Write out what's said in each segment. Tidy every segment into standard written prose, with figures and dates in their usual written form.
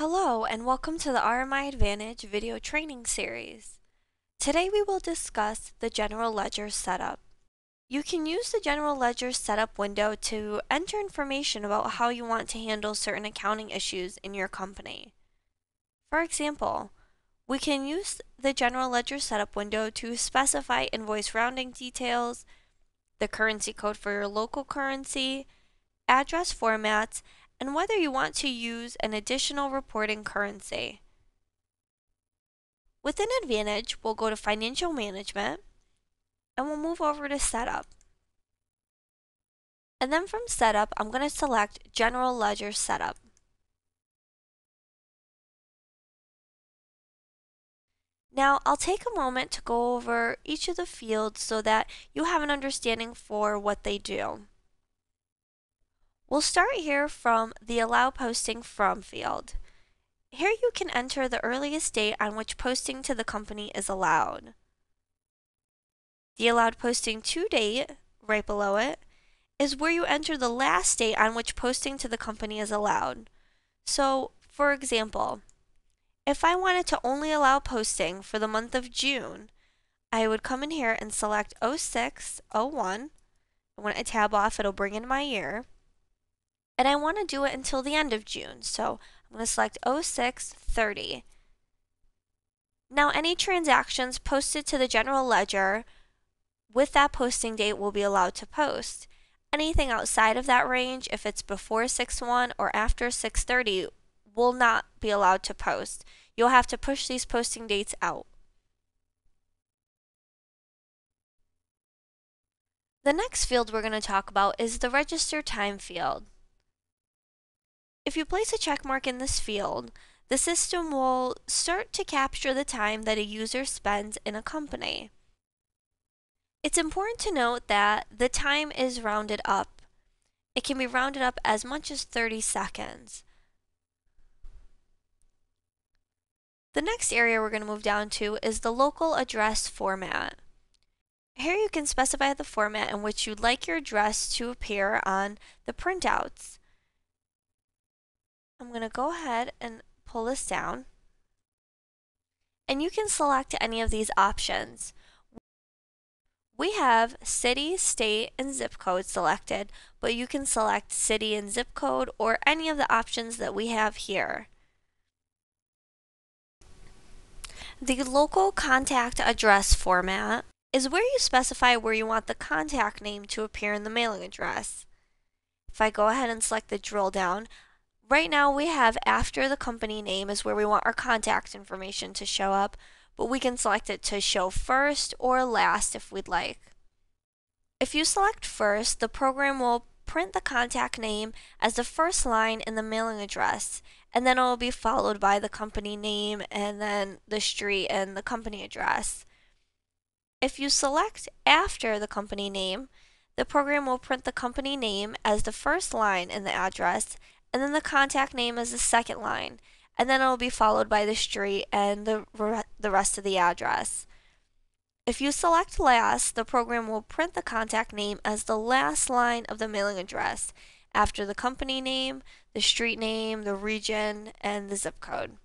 Hello and welcome to the RMI Advantage video training series. Today we will discuss the General Ledger setup. You can use the General Ledger setup window to enter information about how you want to handle certain accounting issues in your company. For example, we can use the General Ledger setup window to specify invoice rounding details, the currency code for your local currency, address formats, and whether you want to use an additional reporting currency. Within Advantage, we'll go to Financial Management, and we'll move over to Setup. And then from Setup, I'm going to select General Ledger Setup. Now, I'll take a moment to go over each of the fields so that you have an understanding for what they do. We'll start here from the Allow Posting From field. Here you can enter the earliest date on which posting to the company is allowed. The Allowed Posting To date, right below it, is where you enter the last date on which posting to the company is allowed. So, for example, if I wanted to only allow posting for the month of June, I would come in here and select 06/01. When I tab off, it'll bring in my year. And I want to do it until the end of June, so I'm going to select 06/30. Now, any transactions posted to the general ledger with that posting date will be allowed to post. Anything outside of that range, if it's before 6/1 or after 6/30, will not be allowed to post. You'll have to push these posting dates out. The next field we're going to talk about is the Register Time field. If you place a check mark in this field, the system will start to capture the time that a user spends in a company. It's important to note that the time is rounded up. It can be rounded up as much as 30 seconds. The next area we're going to move down to is the local address format. Here you can specify the format in which you'd like your address to appear on the printouts. I'm going to go ahead and pull this down. And you can select any of these options. We have city, state, and zip code selected, but you can select city and zip code or any of the options that we have here. The local contact address format is where you specify where you want the contact name to appear in the mailing address. If I go ahead and select the drill down, right now we have after the company name is where we want our contact information to show up, but we can select it to show first or last if we'd like. If you select first, the program will print the contact name as the first line in the mailing address, and then it will be followed by the company name and then the street and the company address. If you select after the company name, the program will print the company name as the first line in the address, and then the contact name as the second line, and then it will be followed by the street and the rest of the address. If you select last, the program will print the contact name as the last line of the mailing address, after the company name, the street name, the region, and the zip code.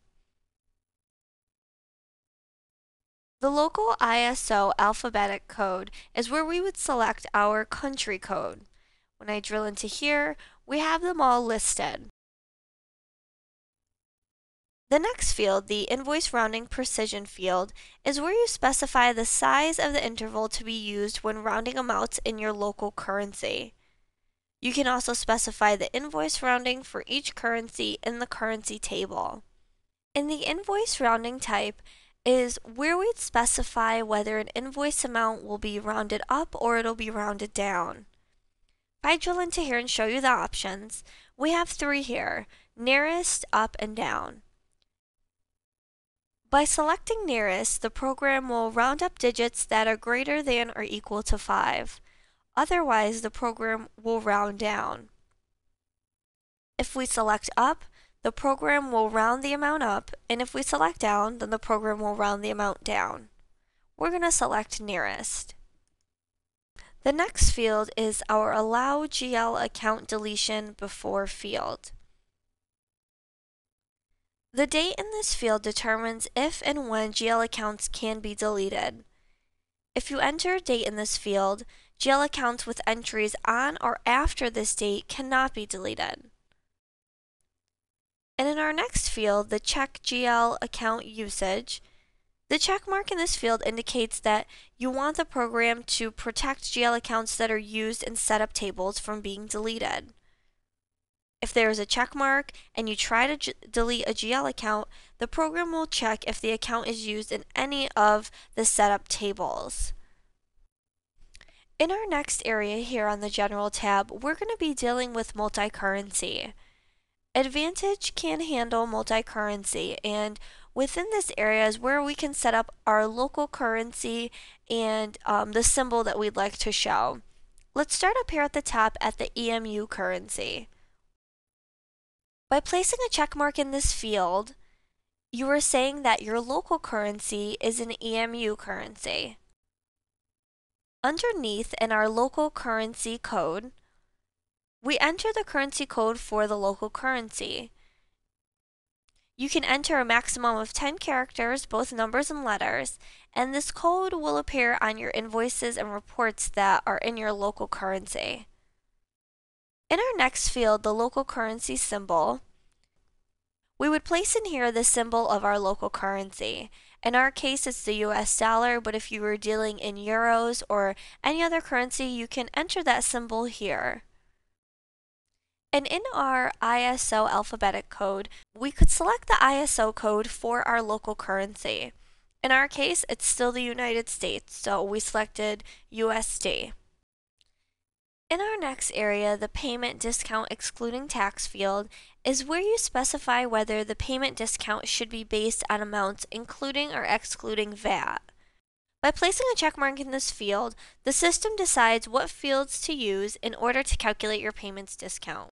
The local ISO alphabetic code is where we would select our country code. When I drill into here, we have them all listed. The next field, the Invoice Rounding Precision field, is where you specify the size of the interval to be used when rounding amounts in your local currency. You can also specify the invoice rounding for each currency in the currency table. In the invoice rounding type is where we'd specify whether an invoice amount will be rounded up or it'll be rounded down. If I drill into here and show you the options, we have three here: nearest, up, and down. By selecting nearest, the program will round up digits that are greater than or equal to 5. Otherwise, the program will round down. If we select up, the program will round the amount up, and if we select down, then the program will round the amount down. We're going to select nearest. The next field is our Allow GL Account Deletion Before field. The date in this field determines if and when GL accounts can be deleted. If you enter a date in this field, GL accounts with entries on or after this date cannot be deleted. And in our next field, the check GL account usage, the check mark in this field indicates that you want the program to protect GL accounts that are used in setup tables from being deleted. If there is a check mark and you try to delete a GL account, the program will check if the account is used in any of the setup tables. In our next area here on the General tab, we're going to be dealing with multi-currency. Advantage can handle multi-currency, and within this area is where we can set up our local currency and the symbol that we'd like to show. Let's start up here at the top at the EMU currency. By placing a check mark in this field, you are saying that your local currency is an EMU currency. Underneath in our local currency code, we enter the currency code for the local currency. You can enter a maximum of 10 characters, both numbers and letters, and this code will appear on your invoices and reports that are in your local currency. In our next field, the local currency symbol, we would place in here the symbol of our local currency. In our case, it's the US dollar, but if you were dealing in euros or any other currency, you can enter that symbol here. And in our ISO alphabetic code, we could select the ISO code for our local currency. In our case, it's still the United States, so we selected USD. In our next area, the payment discount excluding tax field is where you specify whether the payment discount should be based on amounts including or excluding VAT. By placing a check mark in this field, the system decides what fields to use in order to calculate your payments discount.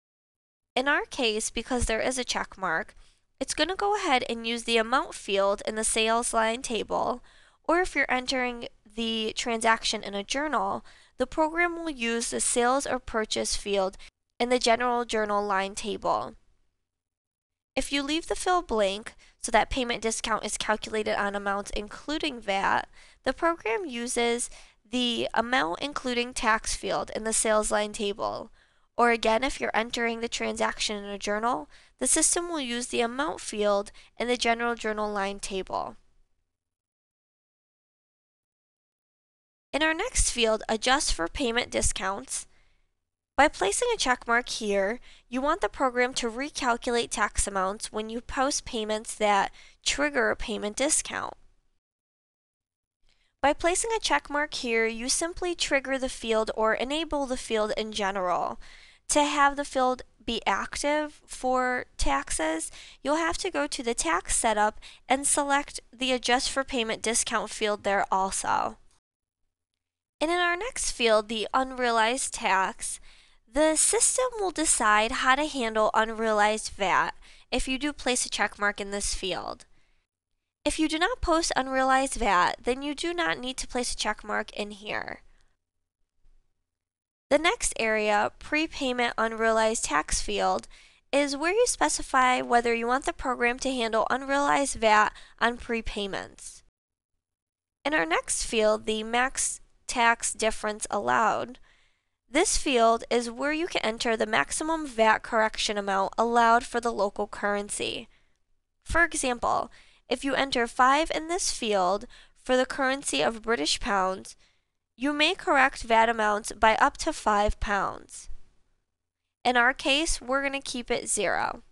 In our case, because there is a check mark, it's going to go ahead and use the amount field in the sales line table, or if you're entering the transaction in a journal, the program will use the sales or purchase field in the general journal line table. If you leave the field blank so that payment discount is calculated on amounts including VAT, the program uses the amount including tax field in the sales line table. Or again, if you're entering the transaction in a journal, the system will use the amount field in the general journal line table. In our next field, adjust for payment discounts, by placing a check mark here, you want the program to recalculate tax amounts when you post payments that trigger a payment discount. By placing a check mark here, you simply trigger the field or enable the field in general. To have the field be active for taxes, you'll have to go to the tax setup and select the adjust for payment discount field there also. And in our next field, the unrealized tax, the system will decide how to handle unrealized VAT if you do place a check mark in this field. If you do not post unrealized VAT, then you do not need to place a check mark in here. The next area, prepayment unrealized tax field, is where you specify whether you want the program to handle unrealized VAT on prepayments. In our next field, the max tax difference allowed, this field is where you can enter the maximum VAT correction amount allowed for the local currency. For example, if you enter 5 in this field for the currency of British pounds, you may correct VAT amounts by up to £5. In our case, we're going to keep it 0.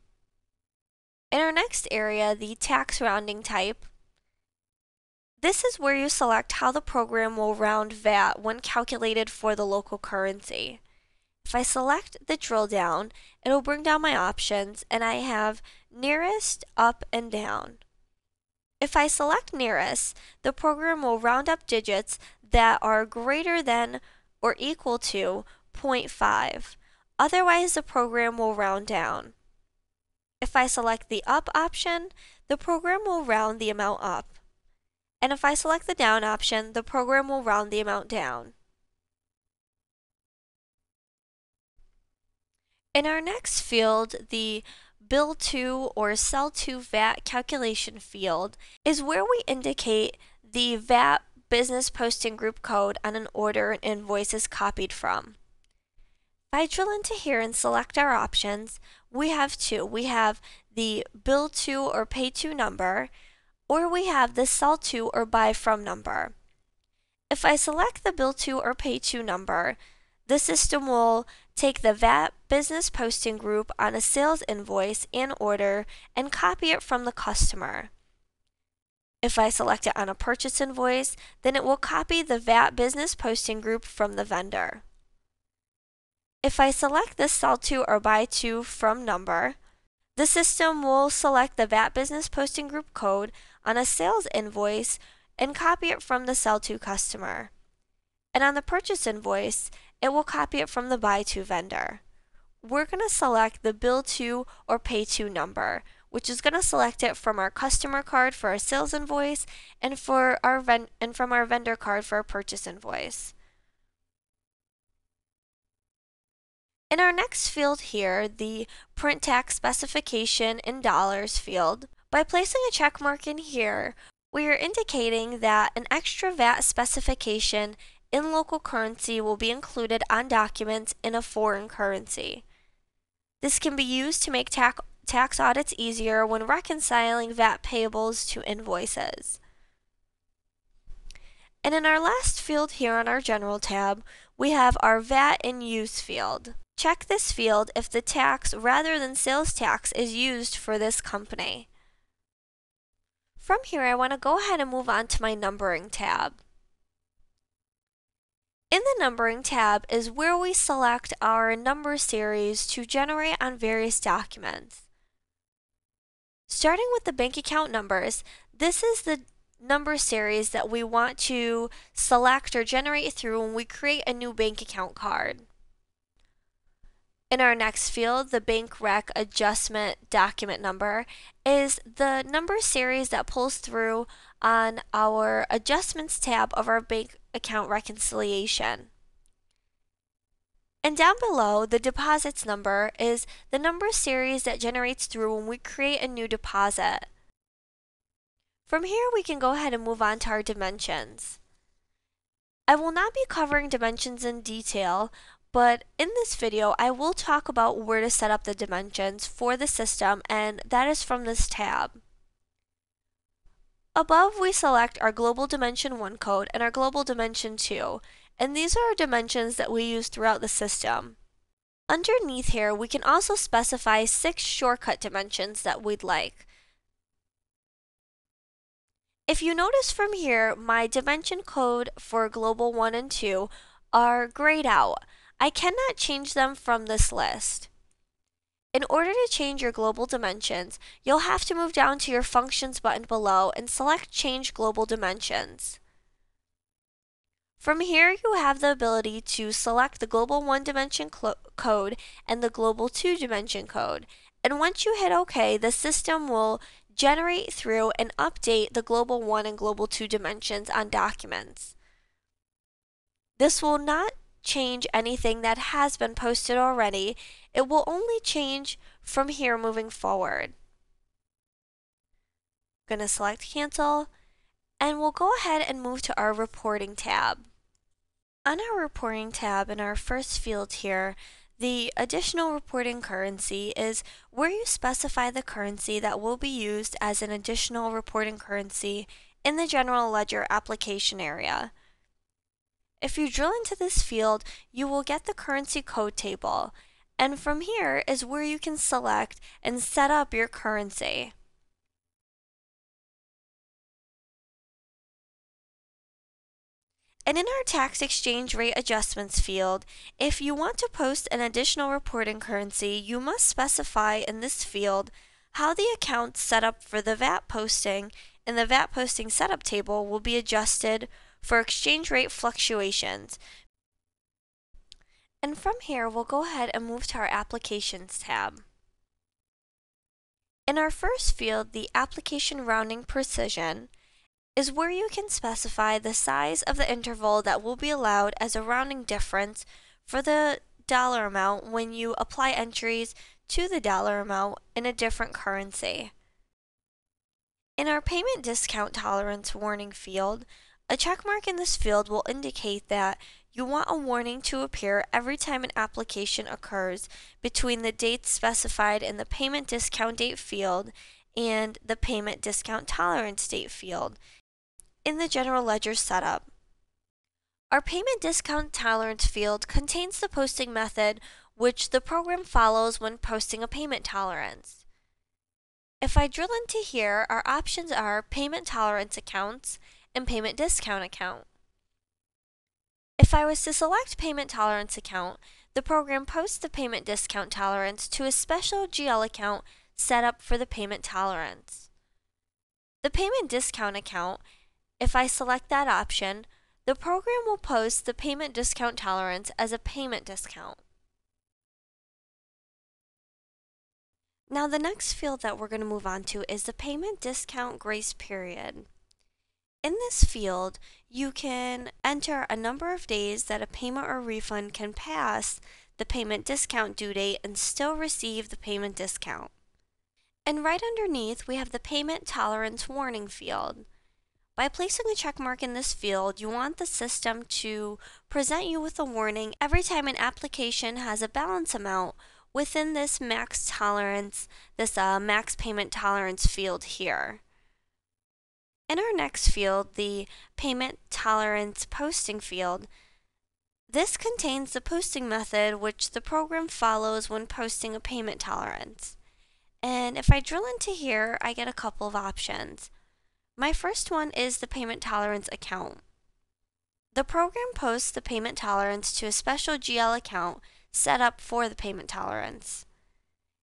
In our next area, the tax rounding type, this is where you select how the program will round VAT when calculated for the local currency. If I select the drill down, it'll bring down my options and I have nearest, up, and down. If I select nearest, the program will round up digits that are greater than or equal to 0.5. Otherwise, the program will round down. If I select the up option, the program will round the amount up. And if I select the down option, the program will round the amount down. In our next field, the Bill to or Sell to VAT calculation field is where we indicate the VAT business posting group code on an order an invoice is copied from. If I drill into here and select our options, we have two. We have the bill to or pay to number, or we have the sell to or buy from number. If I select the bill to or pay to number, the system will take the VAT business posting group on a sales invoice and order and copy it from the customer. If I select it on a purchase invoice, then it will copy the VAT business posting group from the vendor. If I select the sell to or buy to from number, the system will select the VAT business posting group code on a sales invoice and copy it from the sell to customer. And on the purchase invoice, it will copy it from the buy to vendor. We're going to select the bill to or pay to number, which is going to select it from our customer card for our sales invoice and from our vendor card for our purchase invoice. In our next field here, the print tax specification in dollars field, by placing a check mark in here, we are indicating that an extra VAT specification in local currency will be included on documents in a foreign currency. This can be used to make tax audits easier when reconciling VAT payables to invoices. And in our last field here on our General tab, we have our VAT in use field. Check this field if the tax rather than sales tax is used for this company. From here, I want to go ahead and move on to my numbering tab. In the numbering tab is where we select our number series to generate on various documents. Starting with the bank account numbers, this is the number series that we want to select or generate through when we create a new bank account card. In our next field, the bank rec adjustment document number is the number series that pulls through on our adjustments tab of our bank account reconciliation. And down below, the deposits number is the number series that generates through when we create a new deposit. From here, we can go ahead and move on to our dimensions. I will not be covering dimensions in detail, but in this video, I will talk about where to set up the dimensions for the system, and that is from this tab. Above, we select our Global Dimension 1 code and our Global Dimension 2, and these are our dimensions that we use throughout the system. Underneath here, we can also specify 6 shortcut dimensions that we'd like. If you notice from here, my dimension code for Global 1 and 2 are grayed out. I cannot change them from this list. In order to change your global dimensions, you'll have to move down to your Functions button below and select Change Global Dimensions. From here, you have the ability to select the Global 1 dimension code and the Global 2 dimension code. And once you hit OK, the system will generate through and update the Global 1 and Global 2 dimensions on documents. This will not change anything that has been posted already. It will only change from here moving forward. I'm going to select Cancel, and we'll go ahead and move to our Reporting tab. On our Reporting tab, in our first field here, the additional reporting currency is where you specify the currency that will be used as an additional reporting currency in the General Ledger application area. If you drill into this field, you will get the currency code table, and from here is where you can select and set up your currency. And in our tax exchange rate adjustments field, if you want to post an additional reporting currency, you must specify in this field how the account set up for the VAT posting in the VAT posting setup table will be adjusted for exchange rate fluctuations. And from here, we'll go ahead and move to our Applications tab. In our first field, the Application Rounding Precision is where you can specify the size of the interval that will be allowed as a rounding difference for the dollar amount when you apply entries to the dollar amount in a different currency. In our payment discount tolerance warning field, a checkmark in this field will indicate that you want a warning to appear every time an application occurs between the dates specified in the payment discount date field and the payment discount tolerance date field in the general ledger setup. Our payment discount tolerance field contains the posting method which the program follows when posting a payment tolerance. If I drill into here, our options are payment tolerance accounts and payment discount account. If I was to select payment tolerance account, the program posts the payment discount tolerance to a special GL account set up for the payment tolerance. The payment discount account, if I select that option, the program will post the payment discount tolerance as a payment discount. Now the next field that we're going to move on to is the payment discount grace period. In this field, you can enter a number of days that a payment or refund can pass the payment discount due date and still receive the payment discount. And right underneath, we have the payment tolerance warning field. By placing a check mark in this field, you want the system to present you with a warning every time an application has a balance amount within this max tolerance, this max payment tolerance field here. In our next field, the payment tolerance posting field, this contains the posting method which the program follows when posting a payment tolerance. And if I drill into here, I get a couple of options. My first one is the payment tolerance account. The program posts the payment tolerance to a special GL account set up for the payment tolerance.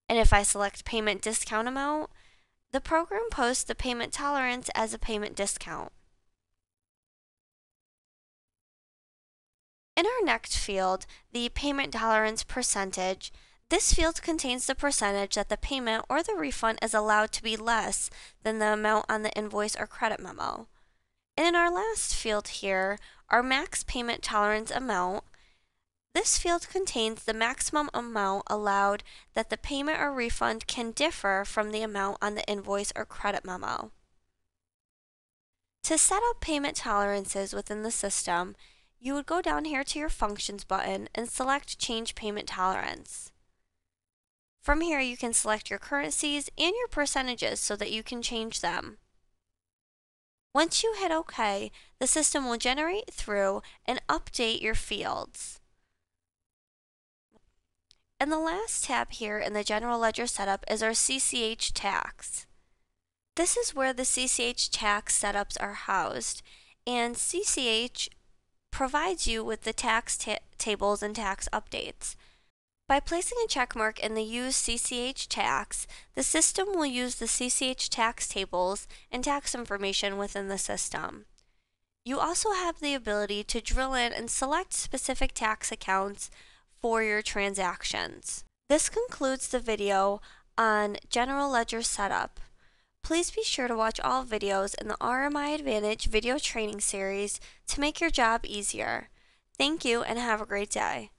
And if I select payment discount amount, the program posts the payment tolerance as a payment discount. In our next field, the payment tolerance percentage, this field contains the percentage that the payment or the refund is allowed to be less than the amount on the invoice or credit memo. And in our last field here, our max payment tolerance amount, this field contains the maximum amount allowed that the payment or refund can differ from the amount on the invoice or credit memo. To set up payment tolerances within the system, you would go down here to your Functions button and select Change Payment Tolerance. From here, you can select your currencies and your percentages so that you can change them. Once you hit OK, the system will generate through and update your fields. And the last tab here in the General Ledger Setup is our CCH tax. This is where the CCH tax setups are housed, and CCH provides you with the tax tables and tax updates. By placing a checkmark in the Use CCH tax, the system will use the CCH tax tables and tax information within the system. You also have the ability to drill in and select specific tax accounts for your transactions. This concludes the video on General Ledger Setup. Please be sure to watch all videos in the RMI Advantage video training series to make your job easier. Thank you and have a great day.